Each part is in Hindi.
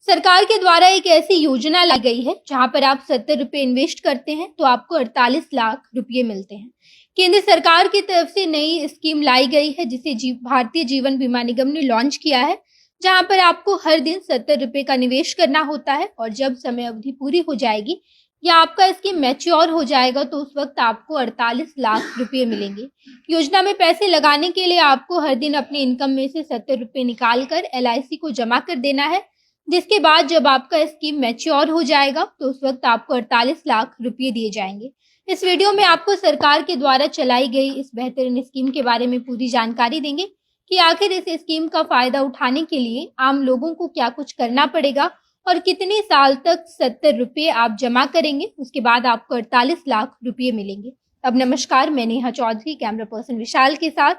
सरकार के द्वारा एक ऐसी योजना लाई गई है जहां पर आप 70 रुपए इन्वेस्ट करते हैं तो आपको 48 लाख रुपए मिलते हैं। केंद्र सरकार की तरफ से नई स्कीम लाई गई है जिसे भारतीय जीवन बीमा निगम ने लॉन्च किया है, जहां पर आपको हर दिन 70 रुपए का निवेश करना होता है और जब समय अवधि पूरी हो जाएगी या आपका स्कीम मैच्योर हो जाएगा तो उस वक्त आपको 48 लाख रुपए मिलेंगे। योजना में पैसे लगाने के लिए आपको हर दिन अपने इनकम में से 70 रुपए निकाल कर LIC को जमा कर देना है, जिसके बाद जब आपका स्कीम मैच्योर हो जाएगा तो उस वक्त आपको 48 लाख रुपए दिए जाएंगे। इस वीडियो में आपको सरकार के द्वारा चलाई गई इस बेहतरीन स्कीम के बारे में पूरी जानकारी देंगे कि आखिर इस स्कीम का फायदा उठाने के लिए आम लोगों को क्या कुछ करना पड़ेगा और कितने साल तक 70 रुपए आप जमा करेंगे, उसके बाद आपको 48 लाख रुपए मिलेंगे। अब नमस्कार, मैं नेहा चौधरी कैमरा पर्सन विशाल के साथ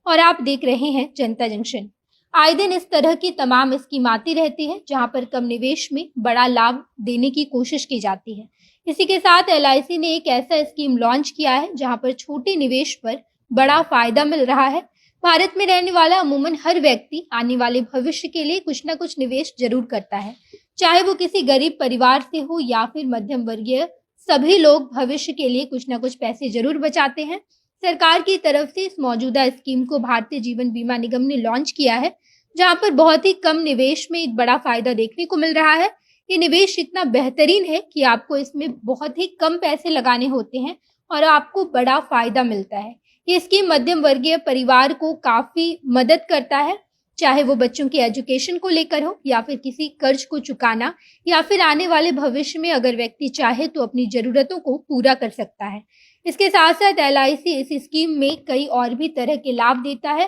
और आप देख रहे हैं जनता जंक्शन। आए दिन इस तरह की तमाम स्कीम आती रहती है जहां पर कम निवेश में बड़ा लाभ देने की कोशिश की जाती है। इसी के साथ LIC ने एक ऐसा स्कीम लॉन्च किया है जहां पर छोटे निवेश पर बड़ा फायदा मिल रहा है। भारत में रहने वाला अमूमन हर व्यक्ति आने वाले भविष्य के लिए कुछ न कुछ निवेश जरूर करता है, चाहे वो किसी गरीब परिवार से हो या फिर मध्यम वर्गीय। सभी लोग भविष्य के लिए कुछ न कुछ पैसे जरूर बचाते हैं। सरकार की तरफ से इस मौजूदा स्कीम को भारतीय जीवन बीमा निगम ने लॉन्च किया है, जहां पर बहुत ही कम निवेश में एक बड़ा फायदा देखने को मिल रहा है। ये निवेश इतना बेहतरीन है कि आपको इसमें बहुत ही कम पैसे लगाने होते हैं और आपको बड़ा फायदा मिलता है। ये स्कीम मध्यम वर्गीय परिवार को काफी मदद करता है, चाहे वो बच्चों की एजुकेशन को लेकर हो या फिर किसी कर्ज को चुकाना या फिर आने वाले भविष्य में अगर व्यक्ति चाहे तो अपनी जरूरतों को पूरा कर सकता है। इसके साथ साथ LIC इस स्कीम में कई और भी तरह के लाभ देता है।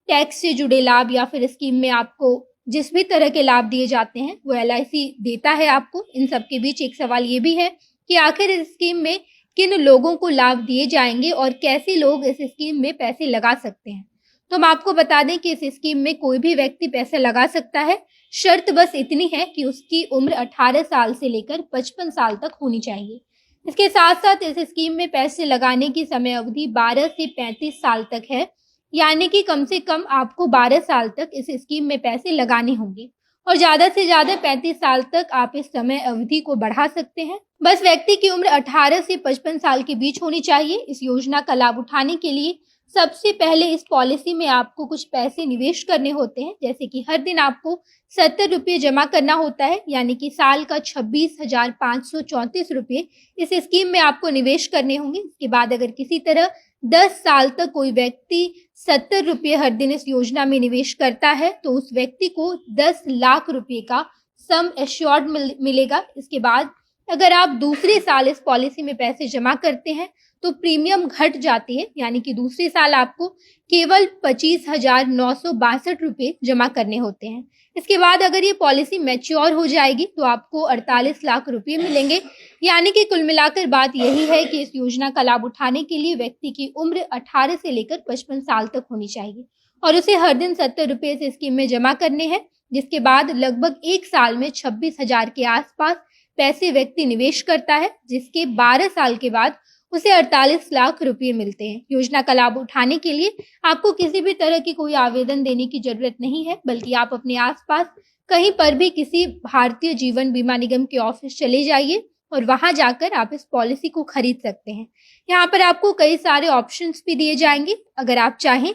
टैक्स से जुड़े लाभ या फिर स्कीम में आपको जिस भी तरह के लाभ दिए जाते हैं वो LIC देता है आपको। इन सब के बीच एक सवाल ये भी है कि आखिर इस स्कीम में किन लोगों को लाभ दिए जाएंगे और कैसे लोग इस स्कीम में पैसे लगा सकते हैं। तो हम आपको बता दें कि इस स्कीम में कोई भी व्यक्ति पैसे लगा सकता है। शर्त बस इतनी है कि उसकी उम्र 18 साल से लेकर 55 साल तक होनी चाहिए। इसके साथ साथ इस स्कीम में पैसे लगाने की समय अवधि 12 से 35 साल तक है, यानी कि कम से कम आपको 12 साल तक इस स्कीम में पैसे लगाने होंगे और ज्यादा से ज्यादा 35 साल तक आप इस समय अवधि को बढ़ा सकते हैं। बस व्यक्ति की उम्र 18 से 55 साल के बीच होनी चाहिए। इस योजना का लाभ उठाने के लिए सबसे पहले इस पॉलिसी में आपको कुछ पैसे निवेश करने होते हैं, जैसे कि हर दिन आपको 70 रुपये जमा करना होता है, यानी कि साल का 26,534 रुपये इस स्कीम में आपको निवेश करने होंगे। इसके बाद अगर किसी तरह 10 साल तक कोई व्यक्ति 70 रुपये हर दिन इस योजना में निवेश करता है तो उस व्यक्ति को 10 लाख रुपए का सम एश्योर्ड मिलेगा। इसके बाद अगर आप दूसरे साल इस पॉलिसी में पैसे जमा करते हैं तो प्रीमियम घट जाती है, यानी कि दूसरे साल आपको केवल 25,962 रुपये जमा करने होते हैं। इसके बाद अगर ये पॉलिसी मैच्योर हो जाएगी तो आपको 48 लाख रुपए मिलेंगे, यानी कि कुल मिलाकर बात यही है कि इस योजना का लाभ उठाने के लिए व्यक्ति की उम्र 18 से लेकर 55 साल तक होनी चाहिए और उसे हर दिन 70 रुपये इस स्कीम में जमा करने हैं, जिसके बाद लगभग एक साल में 26,000 के आसपास पैसे व्यक्ति निवेश करता है, जिसके 12 साल के बाद उसे 48 लाख रुपए मिलते हैं। योजना का लाभ उठाने के लिए आपको किसी भी तरह की कोई आवेदन देने की जरूरत नहीं है, बल्कि आप अपने आसपास कहीं पर भी किसी भारतीय जीवन बीमा निगम के ऑफिस चले जाइए और वहां जाकर आप इस पॉलिसी को खरीद सकते हैं। यहाँ पर आपको कई सारे ऑप्शंस भी दिए जाएंगे। अगर आप चाहें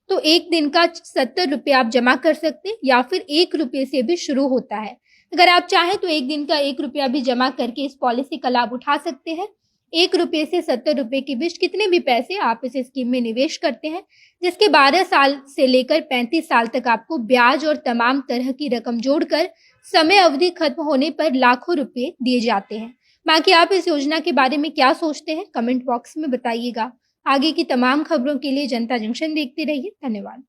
तो एक दिन का 70 रुपये आप जमा कर सकते हैं या फिर 1 रुपये से भी शुरू होता है। अगर आप चाहें तो एक दिन का 1 रुपया भी जमा करके इस पॉलिसी का लाभ उठा सकते हैं। 1 रुपये से 70 रुपये के बीच कितने भी पैसे आप इस स्कीम में निवेश करते हैं, जिसके 12 साल से लेकर 35 साल तक आपको ब्याज और तमाम तरह की रकम जोड़कर समय अवधि खत्म होने पर लाखों रुपए दिए जाते हैं। बाकी आप इस योजना के बारे में क्या सोचते हैं कमेंट बॉक्स में बताइएगा। आगे की तमाम खबरों के लिए जनता जंक्शन देखते रहिए। धन्यवाद।